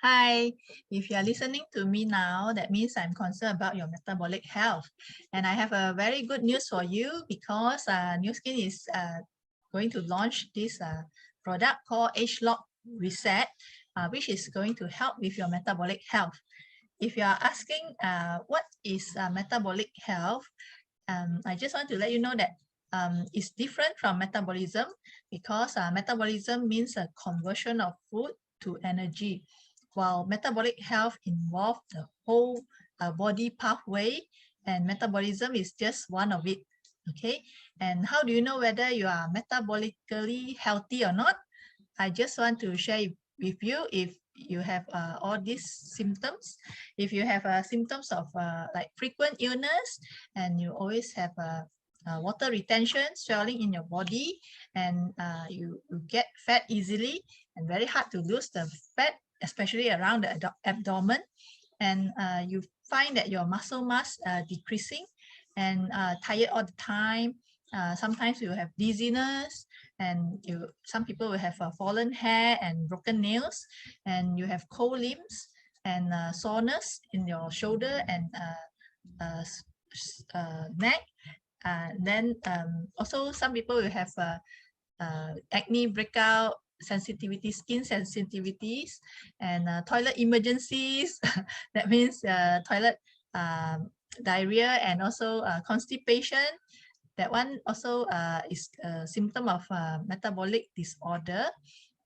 Hi, if you are listening to me now, that means I'm concerned about your metabolic health. And I have a very good news for you because New Skin is going to launch this product called Age Lock Reset, which is going to help with your metabolic health. If you are asking what is metabolic health, I just want to let you know that it's different from metabolism because metabolism means a conversion of food to energy, while metabolic health involves the whole body pathway, and metabolism is just one of it. Okay, and how do you know whether you are metabolically healthy or not? I just want to share with you if you have all these symptoms. If you have symptoms of like frequent illness, and you always have water retention, swelling in your body, and you get fat easily and very hard to lose the fat, especially around the abdomen, and you find that your muscle mass decreasing and tired all the time. Sometimes you have dizziness, and some people will have fallen hair and broken nails, and you have cold limbs and soreness in your shoulder and neck. Then also some people will have acne breakout, sensitivity, skin sensitivities, and toilet emergencies. That means toilet diarrhea and also constipation. That one also is a symptom of metabolic disorder.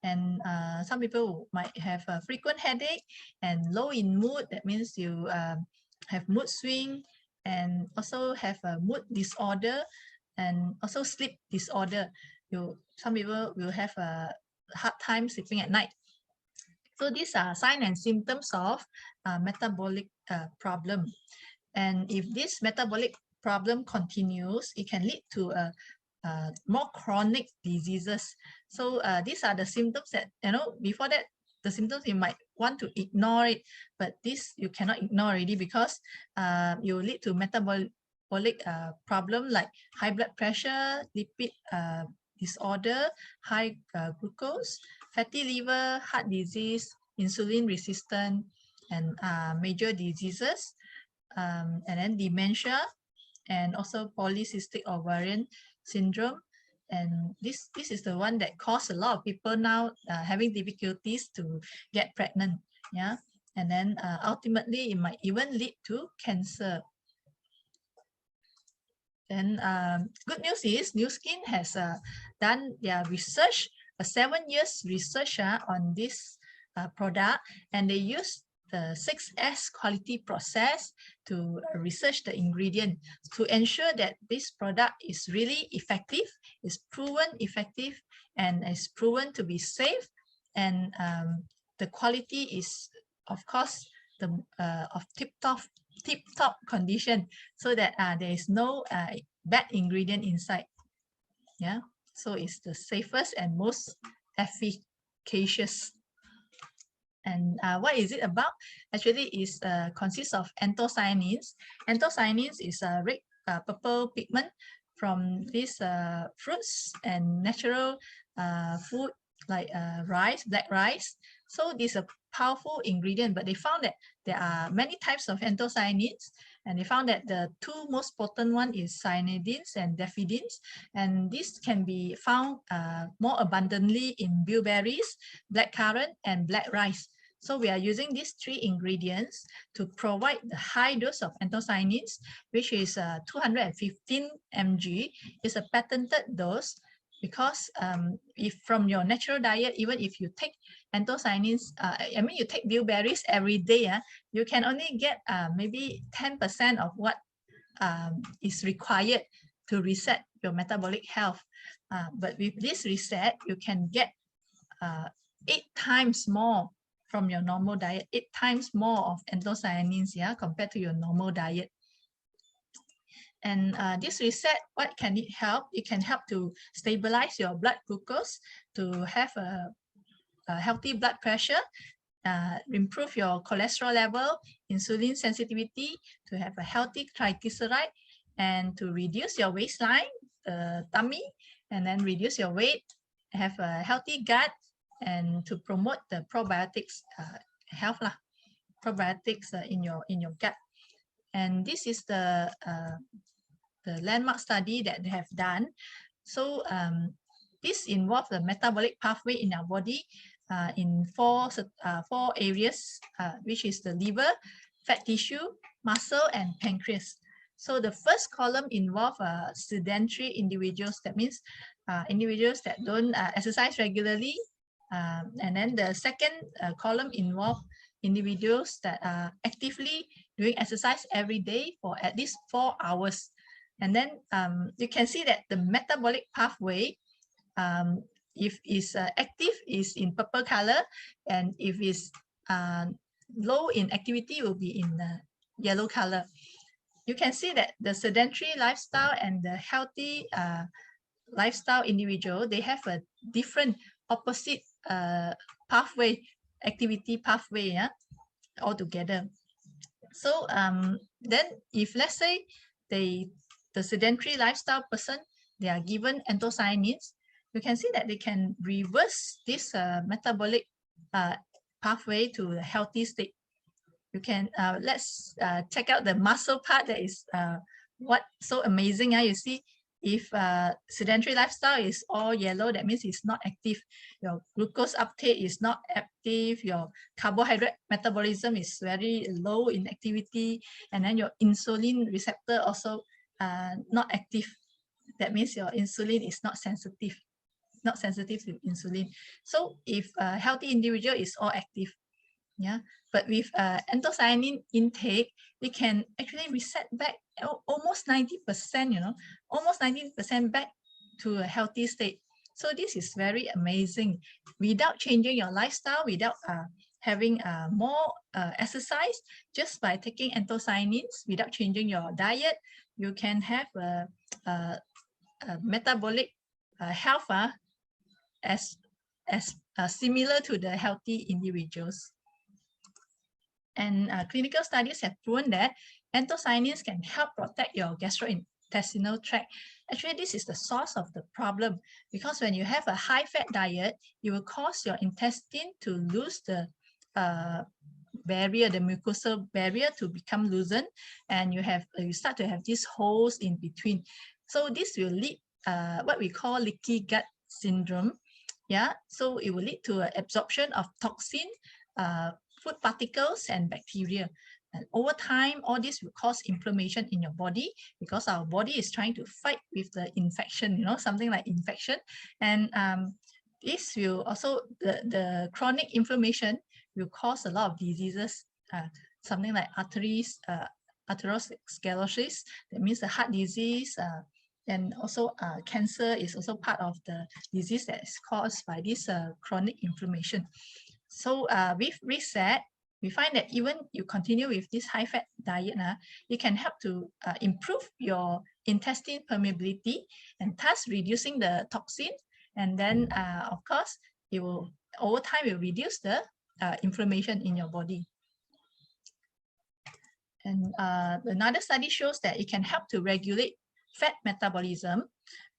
And some people might have a frequent headache and low in mood. That means you have mood swing and also have a mood disorder and also sleep disorder. Some people will have a hard time sleeping at night. So these are signs and symptoms of metabolic problem. And if this metabolic problem continues, it can lead to more chronic diseases. So these are the symptoms that, before that, the symptoms you might want to ignore it, but this you cannot ignore already because you lead to metabolic problem like high blood pressure, lipid disorder, high glucose, fatty liver, heart disease, insulin resistant, and major diseases, and then dementia, and also polycystic ovarian syndrome. And this is the one that causes a lot of people now having difficulties to get pregnant. Yeah, and then ultimately it might even lead to cancer. Then good news is New Skin has done their research, a 7 years research on this product, and they use the 6S quality process to research the ingredient to ensure that this product is really effective, is proven effective, and is proven to be safe, and the quality is, of course, the of tip-top condition, so that there is no bad ingredient inside. Yeah, so it's the safest and most efficacious. And what is it about? Actually, it consists of anthocyanins. Anthocyanins is a red purple pigment from these fruits and natural food like rice, black rice. So this is a powerful ingredient, but they found that there are many types of anthocyanins, and they found that the two most potent one is cyanidins and daffodins, and this can be found more abundantly in bilberries, blackcurrant, and black rice. So we are using these three ingredients to provide the high dose of anthocyanins, which is 215 mg. It's a patented dose because if from your natural diet, even if you take anthocyanins, you take bilberries every day, you can only get maybe 10% of what is required to reset your metabolic health. But with this reset, you can get 8 times more from your normal diet, 8 times more of anthocyanins, compared to your normal diet. And this reset, what can it help? It can help to stabilize your blood glucose, to have a healthy blood pressure, improve your cholesterol level, insulin sensitivity, to have a healthy triglyceride, and to reduce your waistline, tummy, and then reduce your weight, have a healthy gut, and to promote the probiotics health lah, probiotics in your gut. And this is the landmark study that they have done. So this involves the metabolic pathway in our body in four areas, which is the liver, fat tissue, muscle, and pancreas. So the first column involves sedentary individuals. That means individuals that don't exercise regularly. And then the second column involves individuals that are actively doing exercise every day for at least 4 hours. And then you can see that the metabolic pathway, if is active, is in purple color, and if is low in activity, will be in yellow color. You can see that the sedentary lifestyle and the healthy lifestyle individual, they have a different opposite pathway, activity pathway, altogether. So then if let's say the sedentary lifestyle person, they are given anthocyanins, you can see that they can reverse this metabolic pathway to a healthy state. You can let's check out the muscle part. That is what so amazing. You see, if sedentary lifestyle is all yellow, that means it's not active. Your glucose uptake is not active. Your carbohydrate metabolism is very low in activity, and then your insulin receptor also not active. That means your insulin is not sensitive to insulin. So if a healthy individual is all active, yeah, but with anthocyanin intake, we can actually reset back almost 90%, almost 90% back to a healthy state. So this is very amazing. Without changing your lifestyle, without having more exercise, just by taking anthocyanins, without changing your diet, you can have a metabolic health as similar to the healthy individuals. And clinical studies have proven that anthocyanins can help protect your gastrointestinal tract. Actually, this is the source of the problem, because when you have a high-fat diet, you will cause your intestine to lose the barrier, the mucosal barrier, to become loosened, and you start to have these holes in between. So this will lead what we call leaky gut syndrome. Yeah, so it will lead to absorption of toxin, food particles, and bacteria. And over time, all this will cause inflammation in your body, because our body is trying to fight with the infection, something like infection. And this will also, the chronic inflammation will cause a lot of diseases, something like atherosclerosis, that means the heart disease, and also cancer is also part of the disease that is caused by this chronic inflammation. So with reset, we find that even you continue with this high-fat diet, it can help to improve your intestine permeability, and thus reducing the toxin. And then, of course, it will, over time, will reduce the inflammation in your body. And another study shows that it can help to regulate fat metabolism.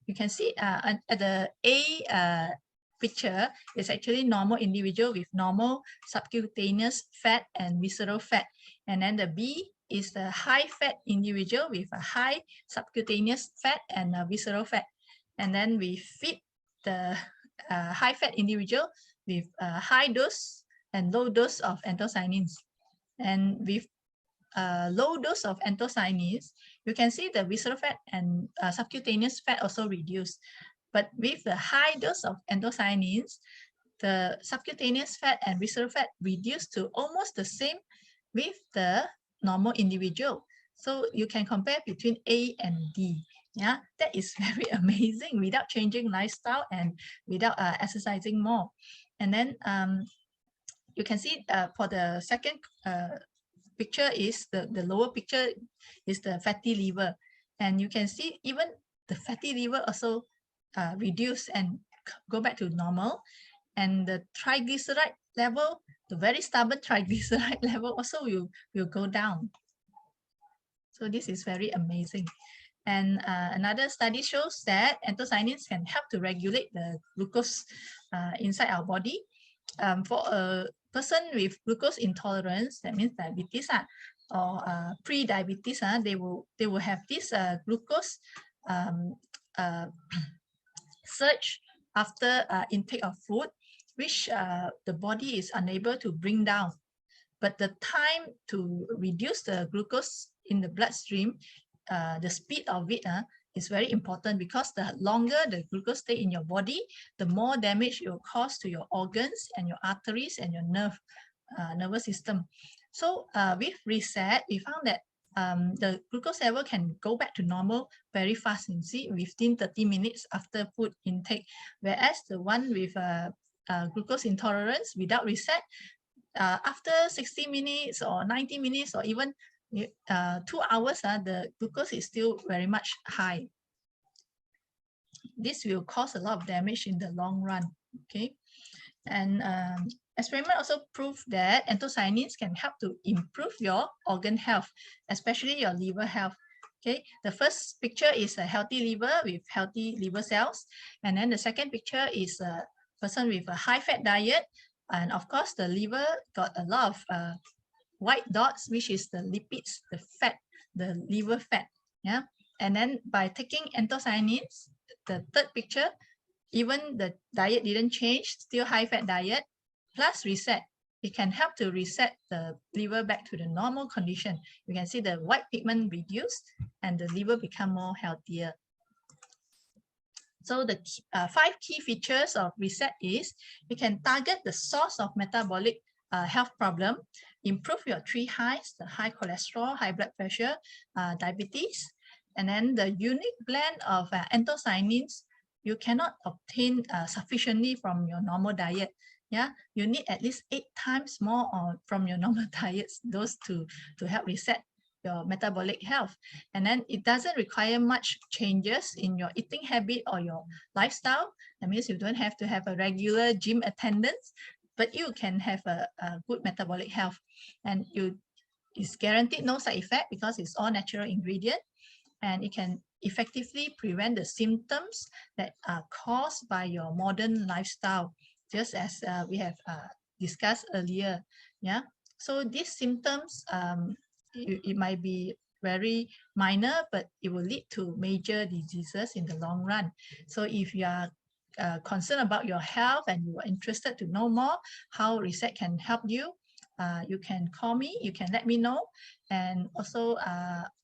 You can see at the A picture is actually normal individual with normal subcutaneous fat and visceral fat. And then the B is the high fat individual with a high subcutaneous fat and visceral fat. And then we feed the high fat individual with a high dose and low dose of anthocyanins. And with low dose of anthocyanins, you can see the visceral fat and subcutaneous fat also reduced. But with the high dose of anthocyanins, the subcutaneous fat and visceral fat reduced to almost the same with the normal individual. So you can compare between A and D. Yeah, that is very amazing, without changing lifestyle and without exercising more. And then you can see for the second picture is the lower picture is the fatty liver, and you can see even the fatty liver also reduce and go back to normal, and the triglyceride level, the very stubborn triglyceride level, also will go down. So this is very amazing. And another study shows that anthocyanins can help to regulate the glucose inside our body. for a person with glucose intolerance, that means diabetes or pre-diabetes, they will have this glucose surge after intake of food, which the body is unable to bring down. But the time to reduce the glucose in the bloodstream, the speed of it is very important, because the longer the glucose stay in your body, the more damage it will cause to your organs and your arteries and your nervous system. So with reset, we found that the glucose level can go back to normal very fast, you see, within 30 minutes after food intake. Whereas the one with glucose intolerance without reset, after 60 minutes or 90 minutes or even 2 hours, the glucose is still very much high. This will cause a lot of damage in the long run. Okay, and experiment also proved that anthocyanins can help to improve your organ health, especially your liver health. Okay, the first picture is a healthy liver with healthy liver cells, and then the second picture is a person with a high-fat diet, and of course the liver got a lot of white dots, which is the lipids, the fat, the liver fat. Yeah, and then by taking anthocyanins, the third picture, even the diet didn't change, still high-fat diet, plus reset, it can help to reset the liver back to the normal condition. You can see the white pigment reduced and the liver become more healthier. So the 5 key features of reset is you can target the source of metabolic health problem, improve your 3 highs, the high cholesterol, high blood pressure, diabetes, and then the unique blend of anthocyanins you cannot obtain sufficiently from your normal diet. Yeah, you need at least 8 times more from your normal diets, those to help reset your metabolic health. And then it doesn't require much changes in your eating habit or your lifestyle. That means you don't have to have a regular gym attendance, but you can have a good metabolic health. And it's guaranteed no side effect because it's all natural ingredient, and it can effectively prevent the symptoms that are caused by your modern lifestyle, just as we have discussed earlier. Yeah, so these symptoms, it might be very minor, but it will lead to major diseases in the long run. So if you are concerned about your health and you are interested to know more how reset can help you, you can call me, you can let me know, and also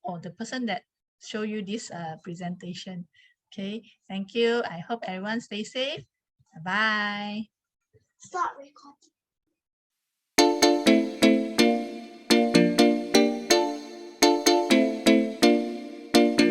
or the person that show you this presentation. Okay, thank you. I hope everyone stay safe. Bye. Start recording.